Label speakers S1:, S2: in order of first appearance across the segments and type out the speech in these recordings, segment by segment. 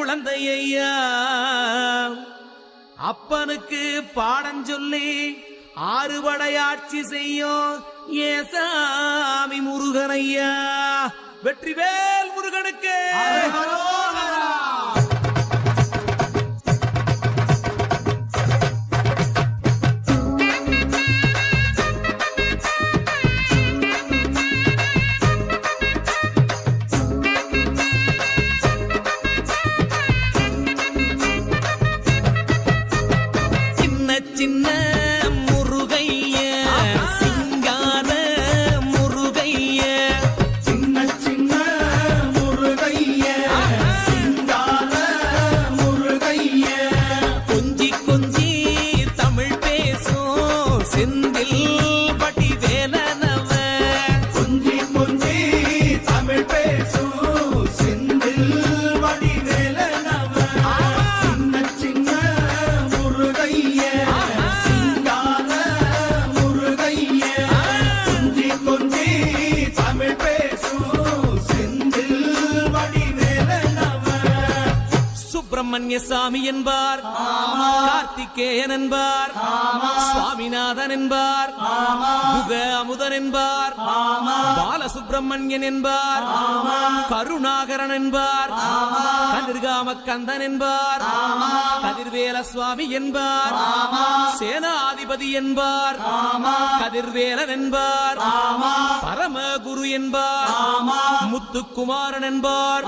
S1: குழந்தையா அப்பனுக்கு பாடம் சொல்லி ஆறுபடையாட்சி செய்யும் ஏசாமி முருகனையா. வெற்றிவேல் முருகனுக்கு. சின்ன முருகைய சிங்கார முருகைய
S2: சின்ன சின்ன முருகைய சிங்கார முருகைய
S1: கொஞ்சி கொஞ்சி தமிழ் பேசும் செந்தில் பட்டி வேலனவ
S2: கொஞ்சி கொஞ்சி தமிழ் பேசும் செந்தில் வடி வேலனவ சின்ன சின்ன முருகைய சிங்கார முருகைய கொஞ்சி கொஞ்சி தமிழ் பேசும் செந்தில் வடி வேலனவ
S1: சுப்பிரமணிய சாமி என்பார், கார்த்திகேயன் என்பார், சுவாமிநாதன் என்பார், முக அமுதன் என்பார், பாலசுப்பிரமணியன் என்பார், கருணாகரன் என்பார், கதிர்காம கந்தன் என்பார், கதிர்வேல சுவாமி என்பார், சேனாதிபதி என்பார், கதிர்வேலன் என்பார், பரமகுரு என்பார், முத்துக்குமாரன் என்பார்,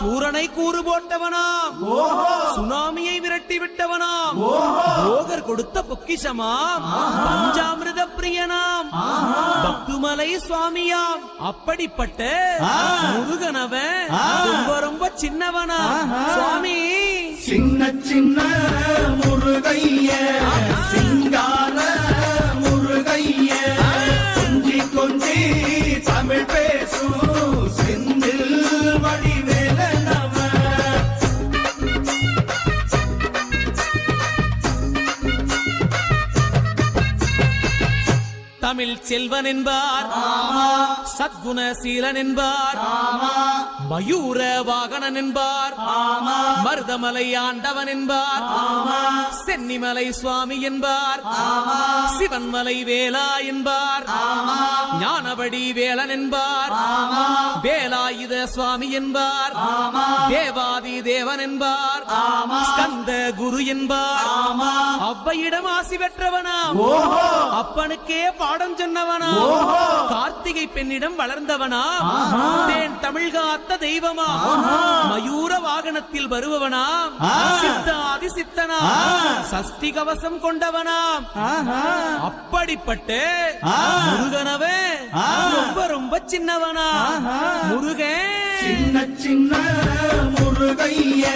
S1: சூரனை கூறு போட்டவனாம், சுனாமியை விரட்டி விட்டவனாம், போகர் கொடுத்த பொக்கிஷமாம், பஞ்சாமிர்த பிரியனாம், பக்துமலை சுவாமியாம். அப்படிப்பட்ட முருகனவன் ரொம்ப ரொம்ப சின்னவனா சுவாமி.
S2: சின்ன சின்ன முருகைய சிங்கார முருகைய கொஞ்சி கொஞ்சி தமிழ் பேசும் செந்தில் வடி வேலனவ
S1: தமிழ் செல்வன் என்பார், சத்குணசீலன் என்பார், மயூர வாகனன் என்பார், மருதமலை ஆண்டவன் என்பார், சென்னிமலை சுவாமி என்பார், சிவன்மலை வேலா என்பார், ஞானபடி வேலன் என்பார், வேலாயுத சுவாமி என்பார், தேவாதி தேவன் என்பார், ஸ்கந்த குரு என்பார், அவ்வையிடம் ஆசி பெற்றவனாம், அப்பனுக்கே பாடம் சொன்னவனா, கார்த்திகை பெண்ணிடம் வளர்ந்தவனா, தேன் தமிழ் காத்த தெய்வமா, மயூர வாகனத்தில் வருபவனாம், சித்தாதி சித்தனா, சஷ்டி கவசம் கொண்டவனாம். அப்படிப்பட்ட முருகனவே ரொம்ப ரொம்ப சின்னவனா முருகன்.
S2: சின்ன சின்ன முருகைய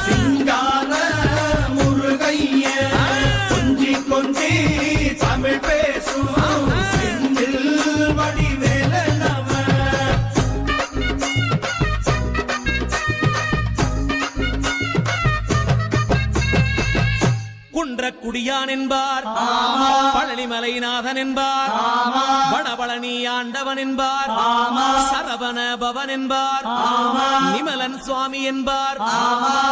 S2: சிங்கார முருகைய கொஞ்சி கொஞ்சி தமிழ் பேசும் செந்தில் வடி வேலனவ
S1: குன்றக்குடியான் என்பார், பழனிமலைநாதன் என்பார், வடபழனி ஆண்டவன் என்பார், சரவண பவன் என்பார், நிமலன் சுவாமி என்பார்,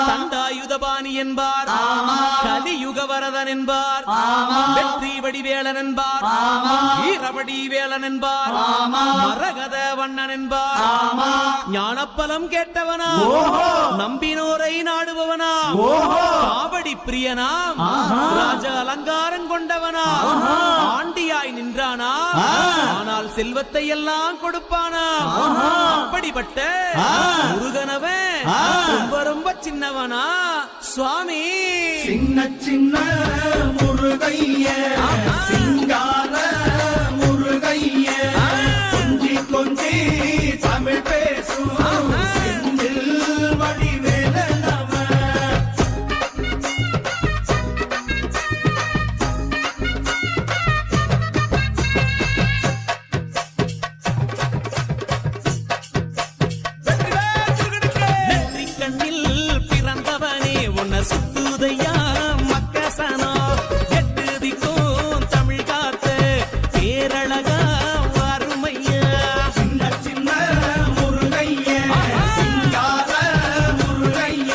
S1: தண்டாயுதபாணி என்பார், கலியுக வரதன் என்பார், வெற்றி வடிவேலன் என்பார், வீரபடி வேலன் என்பார், மரகத வண்ணன் என்பார், ஞானப்பலம் கேட்டவனா, நம்பினோரை நாடுபவனா, காவடி பிரியனாம், ராஜ அலங்காரம் கொண்டவனா, ஆண்டியாய் நின்றானா, ஆனால் செல்வத்தை எல்லாம் கொடுப்பானா. அப்படிப்பட்ட முருகனவன் ரொம்ப ரொம்ப சின்னவனா சுவாமி.
S2: சின்ன சின்ன முருகைய சிங்கார முருகைய கொஞ்சி கொஞ்சி தமிழ் பேசும் செந்தில் வடி வேலனவ
S1: சுத்துதையா மக்கசனோ எட்டு திக்கும் தமிழ் காத்த பேரழகா வறுமையா.
S2: சின்ன சின்ன முருகைய சிங்கார முருகைய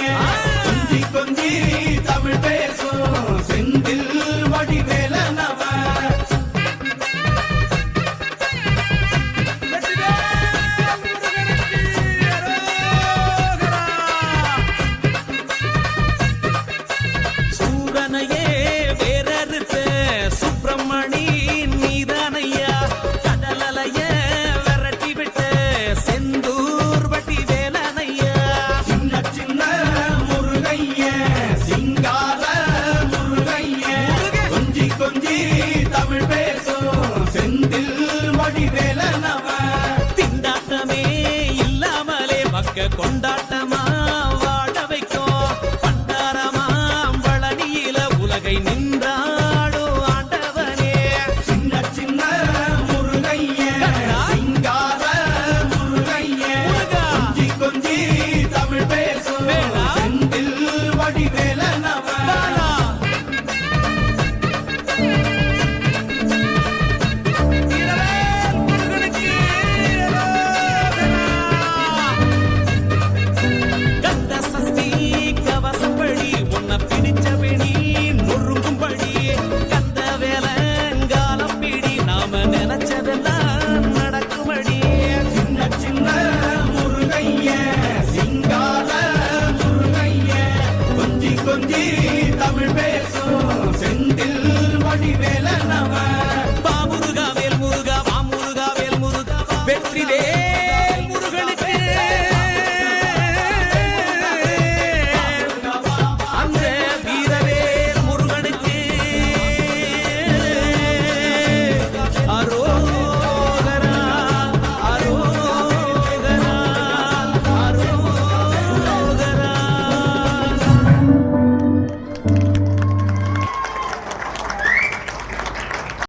S1: வண்ணமா